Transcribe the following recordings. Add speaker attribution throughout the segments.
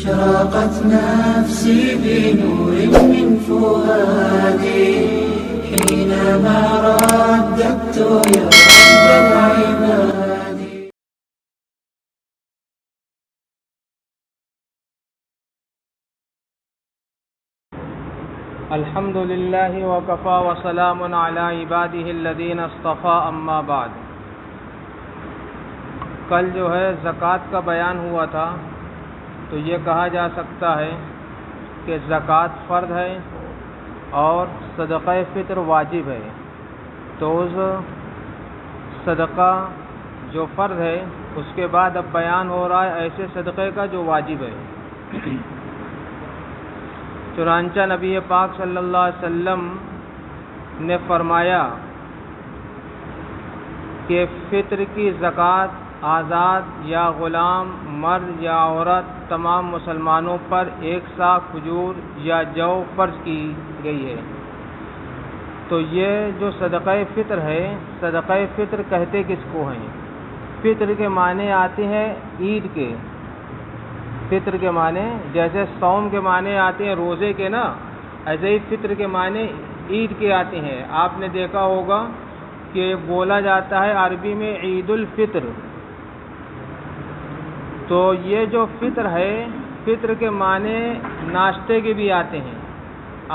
Speaker 1: أشرقت نفسي بنور من فؤادي حينما رددت يا رب العباد.
Speaker 2: الحمد للہ وکفی وسلام علی عبادہ الذین اصطفی اما بعد. کل جو ہے زکوٰۃ کا بیان ہوا تھا، تو یہ کہا جا سکتا ہے کہ زکوٰۃ فرض ہے اور صدقہ فطر واجب ہے. تو اس صدقہ جو فرض ہے اس کے بعد اب بیان ہو رہا ہے ایسے صدقے کا جو واجب ہے. چنانچہ نبی پاک صلی اللہ علیہ وسلم نے فرمایا کہ فطر کی زکوٰۃ آزاد یا غلام، مرد یا عورت، تمام مسلمانوں پر 1 سا کھجور یا جو فرض کی گئی ہے. تو یہ جو صدقہ فطر ہے، صدقہ فطر کہتے کس کو ہیں؟ فطر کے معنی آتے ہیں عید کے. فطر کے معنی جیسے صوم کے معنی آتے ہیں روزے کے نا، ایسے ہی فطر کے معنی عید کے آتے ہیں. آپ نے دیکھا ہوگا کہ بولا جاتا ہے عربی میں عید الفطر. تو یہ جو فطر ہے، فطر کے معنی ناشتے کے بھی آتے ہیں.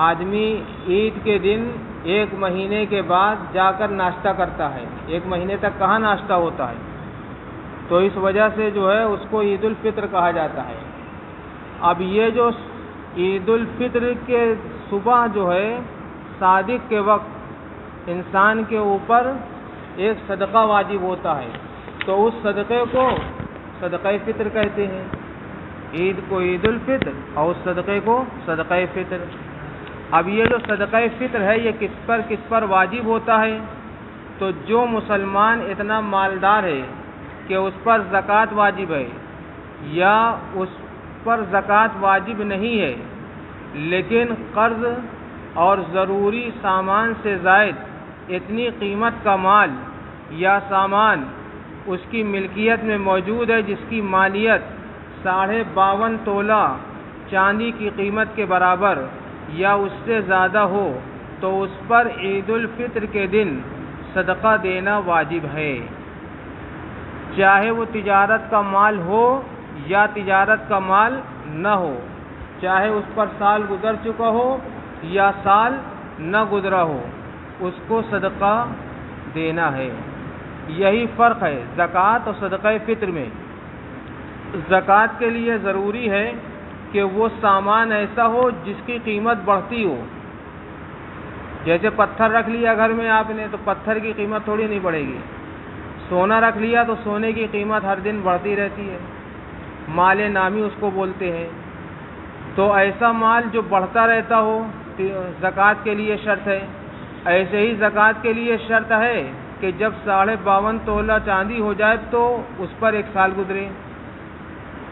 Speaker 2: آدمی عید کے دن 1 مہینے کے بعد جا کر ناشتہ کرتا ہے. 1 مہینے تک کہاں ناشتہ ہوتا ہے؟ تو اس وجہ سے جو ہے اس کو عید الفطر کہا جاتا ہے. اب یہ جو عید الفطر کے صبح جو ہے صادق کے وقت انسان کے اوپر ایک صدقہ واجب ہوتا ہے، تو اس صدقے کو صدقہ فطر کہتے ہیں. عید کو عید الفطر اور اس صدقے کو صدقہ فطر. اب یہ جو صدقہ فطر ہے یہ کس پر واجب ہوتا ہے؟ تو جو مسلمان اتنا مالدار ہے کہ اس پر زکوٰۃ واجب ہے، یا اس پر زکوٰۃ واجب نہیں ہے لیکن قرض اور ضروری سامان سے زائد اتنی قیمت کا مال یا سامان اس کی ملکیت میں موجود ہے جس کی مالیت 52.5 تولہ چاندی کی قیمت کے برابر یا اس سے زیادہ ہو، تو اس پر عید الفطر کے دن صدقہ دینا واجب ہے، چاہے وہ تجارت کا مال ہو یا تجارت کا مال نہ ہو، چاہے اس پر سال گزر چکا ہو یا سال نہ گزرا ہو، اس کو صدقہ دینا ہے. یہی فرق ہے زکوٰۃ اور صدقہ فطر میں. زکوٰۃ کے لیے ضروری ہے کہ وہ سامان ایسا ہو جس کی قیمت بڑھتی ہو. جیسے پتھر رکھ لیا گھر میں آپ نے تو پتھر کی قیمت تھوڑی نہیں بڑھے گی. سونا رکھ لیا تو سونے کی قیمت ہر دن بڑھتی رہتی ہے. مال نامی اس کو بولتے ہیں. تو ایسا مال جو بڑھتا رہتا ہو زکوٰۃ کے لیے شرط ہے. ایسے ہی زکوٰۃ کے لیے شرط ہے کہ جب 52.5 تولہ چاندی ہو جائے تو اس پر 1 سال گزرے،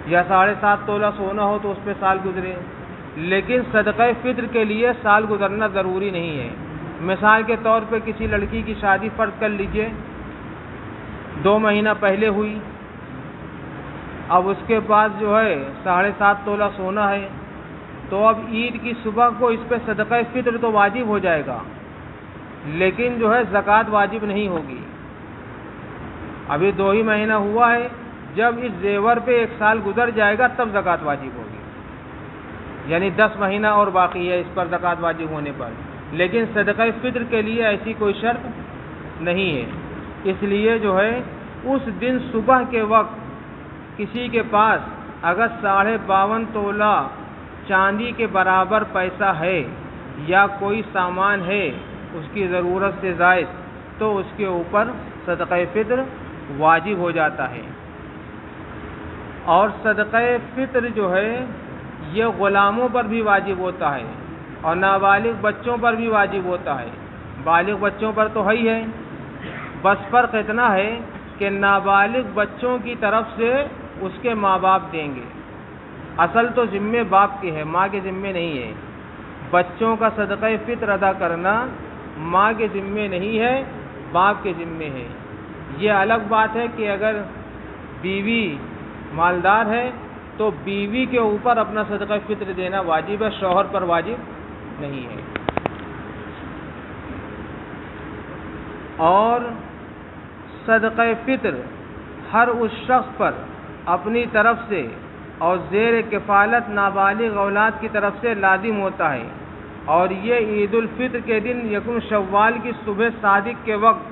Speaker 2: یا 7.5 تولہ سونا ہو تو اس پہ سال گزرے. لیکن صدقہ فطر کے لیے سال گزرنا ضروری نہیں ہے. مثال کے طور پہ کسی لڑکی کی شادی فرض کر لیجئے 2 مہینہ پہلے ہوئی، اب اس کے بعد جو ہے 7.5 تولہ سونا ہے، تو اب عید کی صبح کو اس پہ صدقہ فطر تو واجب ہو جائے گا لیکن جو ہے زکوٰۃ واجب نہیں ہوگی. ابھی 2 ہی مہینہ ہوا ہے، جب اس زیور پہ 1 سال گزر جائے گا تب زکوٰۃ واجب ہوگی. یعنی 10 مہینہ اور باقی ہے اس پر زکوٰۃ واجب ہونے پر. لیکن صدقہ فطر کے لیے ایسی کوئی شرط نہیں ہے. اس لیے جو ہے اس دن صبح کے وقت کسی کے پاس اگر 52.5 تولہ چاندی کے برابر پیسہ ہے یا کوئی سامان ہے اس کی ضرورت سے زائد، تو اس کے اوپر صدقہ فطر واجب ہو جاتا ہے. اور صدقہ فطر جو ہے یہ غلاموں پر بھی واجب ہوتا ہے اور نابالغ بچوں پر بھی واجب ہوتا ہے. بالغ بچوں پر تو ہے ہی ہے، بس فرق اتنا ہے کہ نابالغ بچوں کی طرف سے اس کے ماں باپ دیں گے. اصل تو ذمے باپ کے ہے، ماں کے ذمے نہیں ہے. بچوں کا صدقہ فطر ادا کرنا ماں کے ذمے نہیں ہے، باپ کے ذمے ہے. یہ الگ بات ہے کہ اگر بیوی مالدار ہے تو بیوی کے اوپر اپنا صدقہ فطر دینا واجب ہے، شوہر پر واجب نہیں ہے۔ اور صدقہ فطر ہر اس شخص پر اپنی طرف سے اور زیر کفالت نابالغ اولاد کی طرف سے لازم ہوتا ہے، اور یہ عید الفطر کے دن یکم شوال کی صبح صادق کے وقت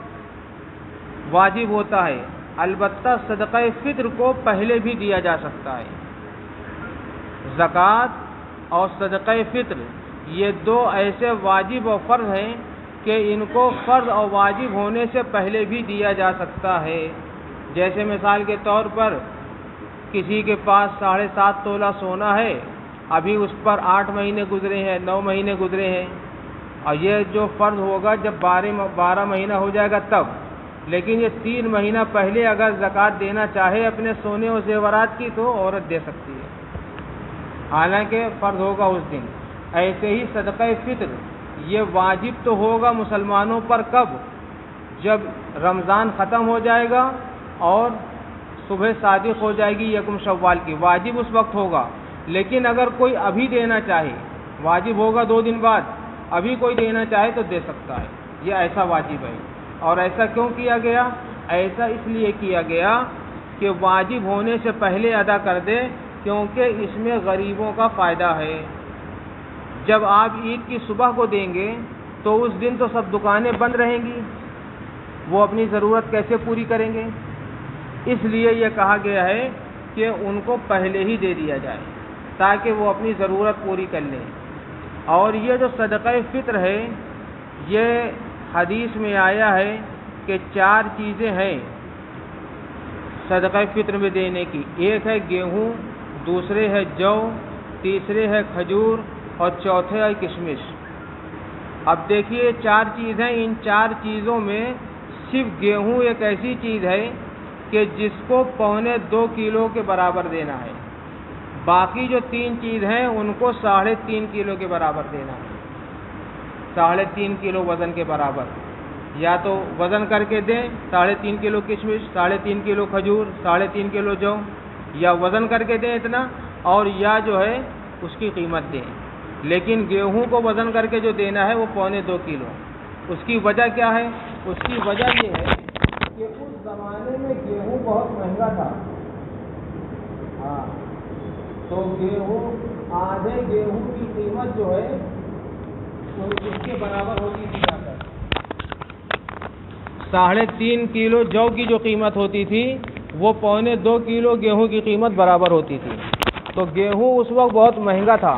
Speaker 2: واجب ہوتا ہے۔ البتہ صدقہ فطر کو پہلے بھی دیا جا سکتا ہے۔ زکوٰۃ اور صدقہ فطر یہ دو ایسے واجب و فرض ہیں کہ ان کو فرض اور واجب ہونے سے پہلے بھی دیا جا سکتا ہے۔ جیسے مثال کے طور پر کسی کے پاس 7.5 تولہ سونا ہے، ابھی اس پر 8 مہینے گزرے ہیں، 9 مہینے گزرے ہیں، اور یہ جو فرض ہوگا جب 12 مہینہ ہو جائے گا تب، لیکن یہ 3 مہینہ پہلے اگر زکوٰۃ دینا چاہے اپنے سونے و زیورات کی تو عورت دے سکتی ہے، حالانکہ فرض ہوگا اس دن۔ ایسے ہی صدقہ فطر یہ واجب تو ہوگا مسلمانوں پر کب؟ جب رمضان ختم ہو جائے گا اور صبح صادق ہو جائے گی یکم شوال کی، واجب اس وقت ہوگا۔ لیکن اگر کوئی ابھی دینا چاہے، واجب ہوگا 2 دن بعد، ابھی کوئی دینا چاہے تو دے سکتا ہے، یہ ایسا واجب ہے۔ اور ایسا کیوں کیا گیا؟ ایسا اس لیے کیا گیا کہ واجب ہونے سے پہلے ادا کر دے، کیونکہ اس میں غریبوں کا فائدہ ہے۔ جب آپ عید کی صبح کو دیں گے تو اس دن تو سب دکانیں بند رہیں گی، وہ اپنی ضرورت کیسے پوری کریں گے؟ اس لیے یہ کہا گیا ہے کہ ان کو پہلے ہی دے دیا جائے تاکہ وہ اپنی ضرورت پوری کر لیں۔ اور یہ جو صدقہ فطر ہے یہ حدیث میں آیا ہے کہ 4 چیزیں ہیں صدقہ فطر میں دینے کی، ایک ہے گیہوں، دوسرے ہے جو، تیسرے ہے کھجور اور چوتھے ہے کشمش۔ اب دیکھیے 4 چیزیں، ان 4 چیزوں میں صرف گیہوں ایک ایسی چیز ہے کہ جس کو 1.25 کلو کے برابر دینا ہے، باقی جو 3 چیز ہیں ان کو 3.5 کلو کے برابر دینا ہے، 3.5 کلو وزن کے برابر، یا تو وزن کر کے دیں 3.5 کلو کشمش، 3.5 کلو کھجور، 3.5 کلو جو، یا وزن کر کے دیں اتنا، اور یا جو ہے اس کی قیمت دیں۔ لیکن گیہوں کو وزن کر کے جو دینا ہے وہ 2.25 کلو۔ اس کی وجہ کیا ہے؟ اس کی وجہ یہ ہے کہ اس زمانے میں گیہوں بہت مہنگا تھا، تو گیہوں، آدھے گیہوں کی قیمت جو ہے اس کے برابر ہوتی تھی، 3.5 کلو جو کی جو قیمت ہوتی تھی وہ 2.25 کلو گیہوں کی قیمت برابر ہوتی تھی۔ تو گیہوں اس وقت بہت مہنگا تھا،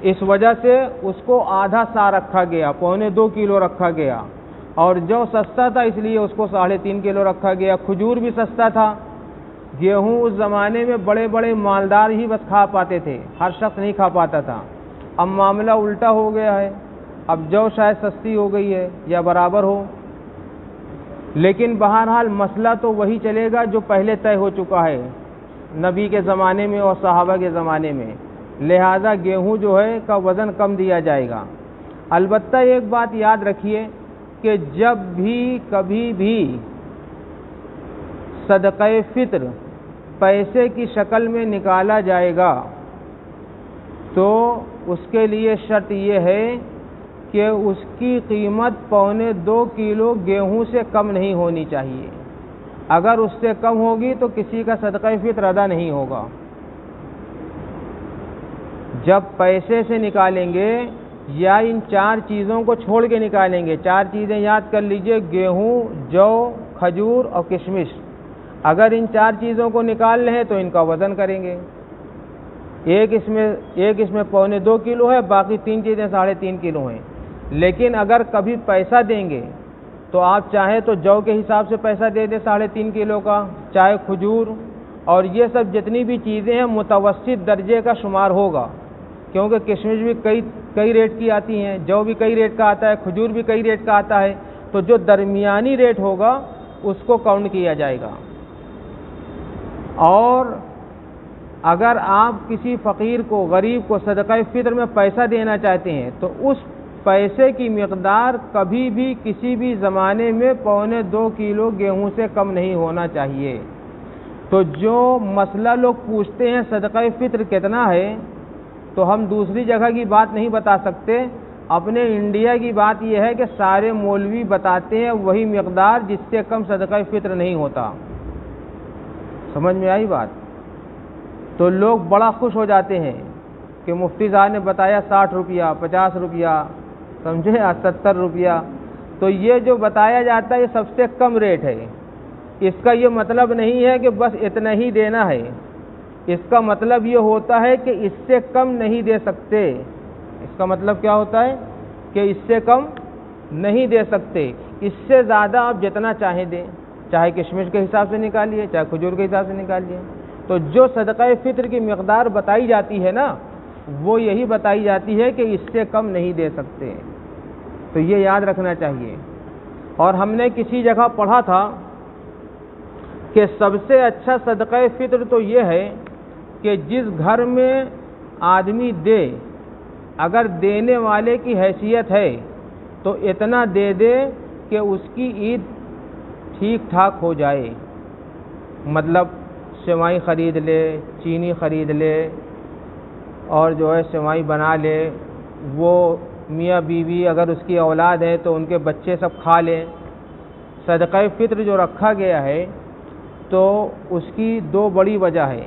Speaker 2: اس وجہ سے اس کو آدھا سا رکھا گیا، 2.25 کلو رکھا گیا، اور جو سستا تھا اس لیے اس کو 3.5 کلو رکھا گیا۔ کھجور بھی سستا تھا، گیہوں اس زمانے میں بڑے بڑے مالدار ہی بس کھا پاتے تھے، ہر شخص نہیں کھا پاتا تھا۔ اب معاملہ الٹا ہو گیا ہے، اب جو شاید سستی ہو گئی ہے یا برابر ہو، لیکن بہرحال مسئلہ تو وہی چلے گا جو پہلے طے ہو چکا ہے نبی کے زمانے میں اور صحابہ کے زمانے میں، لہذا گیہوں جو ہے کا وزن کم دیا جائے گا۔ البتہ ایک بات یاد رکھیے کہ جب بھی کبھی بھی صدقہ فطر پیسے کی شکل میں نکالا جائے گا تو اس کے لیے شرط یہ ہے کہ اس کی قیمت 2.25 کلو گیہوں سے کم نہیں ہونی چاہیے۔ اگر اس سے کم ہوگی تو کسی کا صدقہ فطر ادا نہیں ہوگا۔ جب پیسے سے نکالیں گے یا ان 4 چیزوں کو چھوڑ کے نکالیں گے، 4 چیزیں یاد کر لیجئے، گیہوں، جو، کھجور اور کشمش، اگر ان 4 چیزوں کو نکال لیں تو ان کا وزن کریں گے، ایک اس میں 2.25 کلو ہے، باقی 3 چیزیں 3.5 کلو ہیں۔ لیکن اگر کبھی پیسہ دیں گے تو آپ چاہیں تو جو کے حساب سے پیسہ دے دیں 3.5 کلو کا، چاہے کھجور، اور یہ سب جتنی بھی چیزیں ہیں متوسط درجے کا شمار ہوگا، کیونکہ کشمش بھی کئی ریٹ کی آتی ہیں، جو بھی کئی ریٹ کا آتا ہے، کھجور بھی کئی ریٹ کا آتا ہے، تو جو درمیانی ریٹ ہوگا اس کو کاؤنٹ کیا جائے گا۔ اور اگر آپ کسی فقیر کو، غریب کو صدقہ فطر میں پیسہ دینا چاہتے ہیں تو اس پیسے کی مقدار کبھی بھی کسی بھی زمانے میں 2.25 کلو گیہوں سے کم نہیں ہونا چاہیے۔ تو جو مسئلہ لوگ پوچھتے ہیں صدقہ فطر کتنا ہے، تو ہم دوسری جگہ کی بات نہیں بتا سکتے، اپنے انڈیا کی بات یہ ہے کہ سارے مولوی بتاتے ہیں وہی مقدار جس سے کم صدقہ فطر نہیں ہوتا۔ سمجھ میں آئی بات؟ تو لوگ بڑا خوش ہو جاتے ہیں کہ مفتی صاحب نے بتایا 60 روپیہ، 50 روپیہ، سمجھے، 70 روپیہ۔ تو یہ جو بتایا جاتا ہے یہ سب سے کم ریٹ ہے۔ اس کا یہ مطلب نہیں ہے کہ بس اتنا ہی دینا ہے، اس کا مطلب یہ ہوتا ہے کہ اس سے کم نہیں دے سکتے۔ اس کا مطلب کیا ہوتا ہے کہ اس سے کم نہیں دے سکتے، اس سے زیادہ آپ جتنا چاہیں دیں، چاہے کشمش کے حساب سے نکالیے، چاہے کھجور کے حساب سے نکالیے۔ تو جو صدقہ فطر کی مقدار بتائی جاتی ہے نا، وہ یہی بتائی جاتی ہے کہ اس سے کم نہیں دے سکتے۔ تو یہ یاد رکھنا چاہیے۔ اور ہم نے کسی جگہ پڑھا تھا کہ سب سے اچھا صدقہ فطر تو یہ ہے کہ جس گھر میں آدمی دے، اگر دینے والے کی حیثیت ہے تو اتنا دے دے کہ اس کی عید ٹھیک ٹھاک ہو جائے، مطلب سیوئی خرید لے، چینی خرید لے اور جو ہے سیوئی بنا لے، وہ میاں بیوی اگر اس کی اولاد ہے تو ان کے بچے سب کھا لیں۔ صدقہ فطر جو رکھا گیا ہے تو اس کی دو بڑی وجہ ہے۔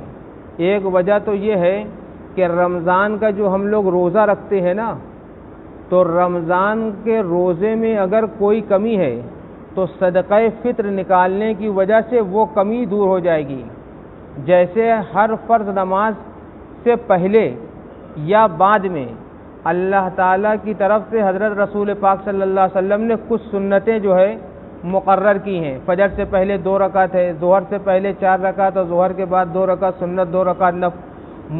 Speaker 2: ایک وجہ تو یہ ہے کہ رمضان کا جو ہم لوگ روزہ رکھتے ہیں نا، تو رمضان کے روزے میں اگر کوئی کمی ہے تو صدقہ فطر نکالنے کی وجہ سے وہ کمی دور ہو جائے گی۔ جیسے ہر فرض نماز سے پہلے یا بعد میں اللہ تعالیٰ کی طرف سے حضرت رسول پاک صلی اللہ علیہ وسلم نے کچھ سنتیں جو ہے مقرر کی ہیں۔ فجر سے پہلے 2 رکعت ہے، ظہر سے پہلے 4 رکعت اور ظہر کے بعد 2 رکعت سنت، 2 رکعت نفل۔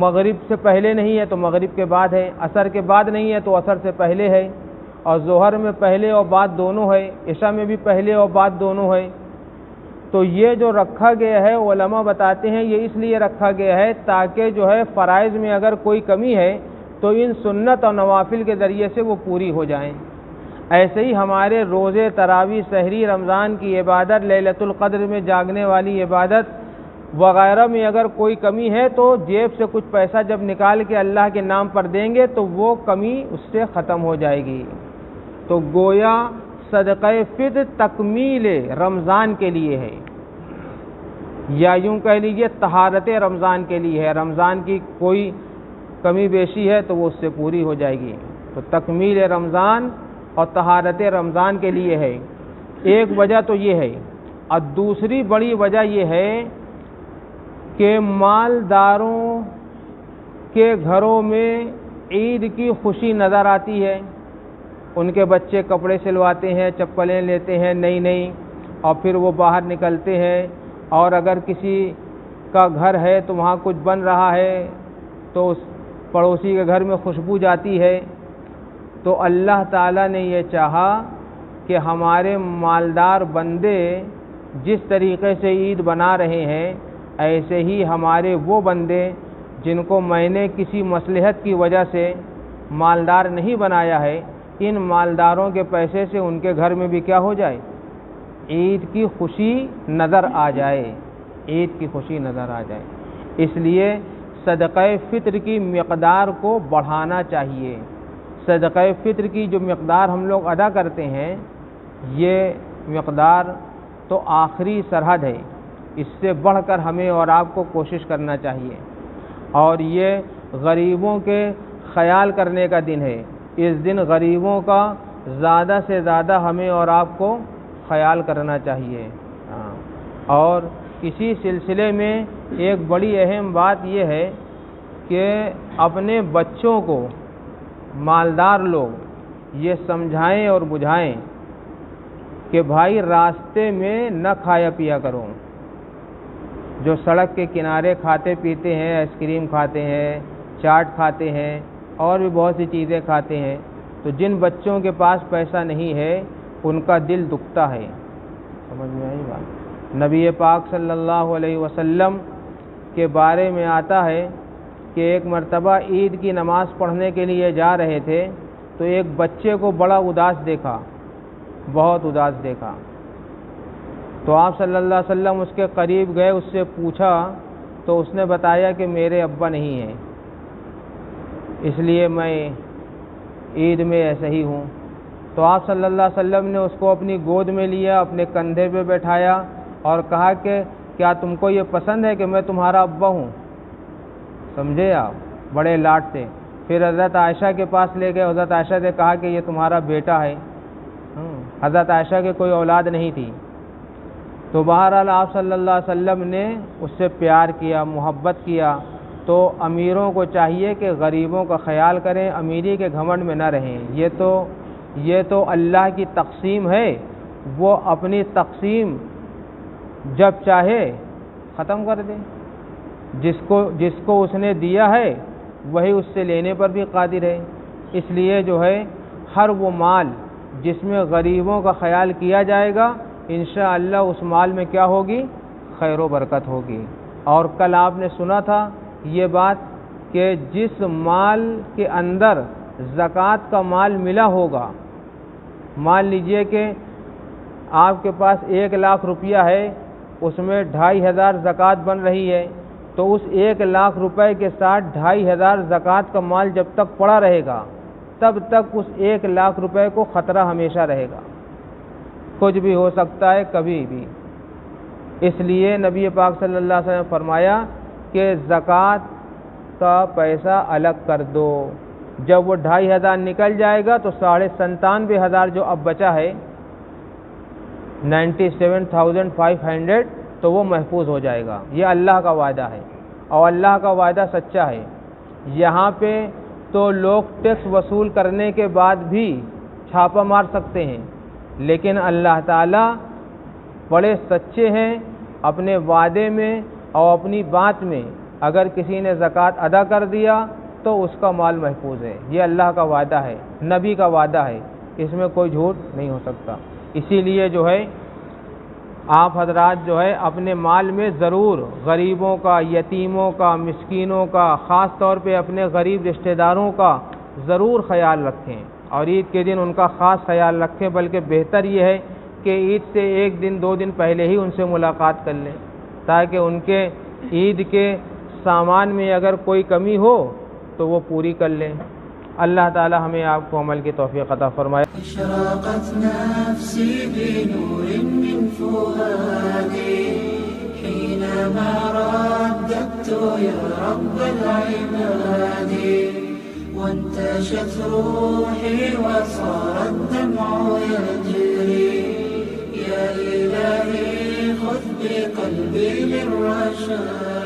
Speaker 2: مغرب سے پہلے نہیں ہے تو مغرب کے بعد ہے، عصر کے بعد نہیں ہے تو عصر سے پہلے ہے، اور ظہر میں پہلے اور بعد دونوں ہے، عشاء میں بھی پہلے اور بعد دونوں ہے۔ تو یہ جو رکھا گیا ہے علماء بتاتے ہیں یہ اس لیے رکھا گیا ہے تاکہ جو ہے فرائض میں اگر کوئی کمی ہے تو ان سنت اور نوافل کے ذریعے سے وہ پوری ہو جائیں۔ ایسے ہی ہمارے روزے، تراویح، سحری، رمضان کی عبادت، لیلۃ القدر میں جاگنے والی عبادت وغیرہ میں اگر کوئی کمی ہے تو جیب سے کچھ پیسہ جب نکال کے اللہ کے نام پر دیں گے تو وہ کمی اس سے ختم ہو جائے گی۔ تو گویا صدقہ فطر تکمیل رمضان کے لیے ہے، یا یوں کہہ لیجیے طہارت رمضان کے لیے ہے۔ رمضان کی کوئی کمی بیشی ہے تو وہ اس سے پوری ہو جائے گی۔ تو تکمیل رمضان اور طہارت رمضان کے لیے ہے، ایک وجہ تو یہ ہے۔ اور دوسری بڑی وجہ یہ ہے کہ مالداروں کے گھروں میں عید کی خوشی نظر آتی ہے، ان کے بچے کپڑے سلواتے ہیں، چپلیں لیتے ہیں نئی نئی، اور پھر وہ باہر نکلتے ہیں، اور اگر کسی کا گھر ہے تو وہاں کچھ بن رہا ہے تو اس پڑوسی کے گھر میں خوشبو جاتی ہے۔ تو اللہ تعالیٰ نے یہ چاہا کہ ہمارے مالدار بندے جس طریقے سے عید بنا رہے ہیں، ایسے ہی ہمارے وہ بندے جن کو میں نے کسی مصلحت کی وجہ سے مالدار نہیں بنایا ہے، ان مالداروں کے پیسے سے ان کے گھر میں بھی کیا ہو جائے، عید کی خوشی نظر آ جائے، عید کی خوشی نظر آ جائے۔ اس لیے صدقہ فطر کی مقدار کو بڑھانا چاہیے۔ صدقہ فطر کی جو مقدار ہم لوگ ادا کرتے ہیں یہ مقدار تو آخری سرحد ہے، اس سے بڑھ کر ہمیں اور آپ کو کوشش کرنا چاہیے۔ اور یہ غریبوں کے خیال کرنے کا دن ہے، اس دن غریبوں کا زیادہ سے زیادہ ہمیں اور آپ کو خیال کرنا چاہیے۔ اور اسی سلسلے میں ایک بڑی اہم بات یہ ہے کہ اپنے بچوں کو مالدار لوگ یہ سمجھائیں اور بجھائیں کہ بھائی راستے میں نہ کھایا پیا کرو۔ جو سڑک کے کنارے کھاتے پیتے ہیں، آئس کریم کھاتے ہیں، چاٹ کھاتے ہیں اور بھی بہت سی چیزیں کھاتے ہیں، تو جن بچوں کے پاس پیسہ نہیں ہے ان کا دل دکھتا ہے۔ سمجھ میں آئی بات؟ نبی پاک صلی اللہ علیہ وسلم کے بارے میں آتا ہے کہ ایک مرتبہ عید کی نماز پڑھنے کے لیے جا رہے تھے تو ایک بچے کو بڑا اداس دیکھا، بہت اداس دیکھا۔ تو آپ صلی اللہ علیہ وسلم اس کے قریب گئے، اس سے پوچھا تو اس نے بتایا کہ میرے ابا نہیں ہیں، اس لیے میں عید میں ایسے ہی ہوں۔ تو آپ صلی اللہ علیہ وسلم نے اس کو اپنی گود میں لیا، اپنے کندھے پہ بیٹھایا اور کہا کہ کیا تم کو یہ پسند ہے کہ میں تمہارا ابا ہوں؟ سمجھے آپ، بڑے لاڈ سے۔ پھر حضرت عائشہ کے پاس لے گئے، حضرت عائشہ نے کہا کہ یہ تمہارا بیٹا ہے۔ حضرت عائشہ کے کوئی اولاد نہیں تھی۔ تو بہرحال آپ صلی اللہ علیہ وسلم نے اس سے پیار کیا، محبت کیا۔ تو امیروں کو چاہیے کہ غریبوں کا خیال کریں، امیری کے گھمنڈ میں نہ رہیں۔ یہ تو اللہ کی تقسیم ہے، وہ اپنی تقسیم جب چاہے ختم کر دے۔ جس کو اس نے دیا ہے وہی اس سے لینے پر بھی قادر ہے۔ اس لیے جو ہے ہر وہ مال جس میں غریبوں کا خیال کیا جائے گا، انشاءاللہ اس مال میں کیا ہوگی؟ خیر و برکت ہوگی۔ اور کل آپ نے سنا تھا یہ بات کہ جس مال کے اندر زکوٰۃ کا مال ملا ہوگا، مان لیجئے کہ آپ کے پاس 1,00,000 روپیہ ہے، اس میں 2,500 زکوٰۃ بن رہی ہے، تو اس 1,00,000 روپے کے ساتھ 2,500 زکوٰۃ کا مال جب تک پڑا رہے گا تب تک اس 1,00,000 روپے کو خطرہ ہمیشہ رہے گا، کچھ بھی ہو سکتا ہے کبھی بھی۔ اس لیے نبی پاک صلی اللہ علیہ وسلم نے فرمایا کہ زکوٰۃ کا پیسہ الگ کر دو۔ جب وہ 2,500 نکل جائے گا تو 97,500 جو اب بچا ہے 97,500 تو وہ محفوظ ہو جائے گا۔ یہ اللہ کا وعدہ ہے اور اللہ کا وعدہ سچا ہے۔ یہاں پہ تو لوگ ٹیکس وصول کرنے کے بعد بھی چھاپا مار سکتے ہیں، لیکن اللہ تعالیٰ بڑے سچے ہیں اپنے وعدے میں اور اپنی بات میں۔ اگر کسی نے زکوٰۃ ادا کر دیا تو اس کا مال محفوظ ہے۔ یہ اللہ کا وعدہ ہے، نبی کا وعدہ ہے، اس میں کوئی جھوٹ نہیں ہو سکتا۔ اسی لیے جو ہے آپ حضرات جو ہے اپنے مال میں ضرور غریبوں کا، یتیموں کا، مسکینوں کا، خاص طور پہ اپنے غریب رشتہ داروں کا ضرور خیال رکھیں، اور عید کے دن ان کا خاص خیال رکھیں۔ بلکہ بہتر یہ ہے کہ عید سے 1 دن 2 دن پہلے ہی ان سے ملاقات کر لیں، تاکہ ان کے عید کے سامان میں اگر کوئی کمی ہو تو وہ پوری کر لیں۔ اللہ تعالی ہمیں آپ کو عمل کی توفیق عطا فرمائے۔
Speaker 1: اشرقت نفسي بنور من فؤادي حينما رددت يا رب العباد وانتشت روحي وصار الدمع يجري يا إلهي خذ بقلبي للرشاد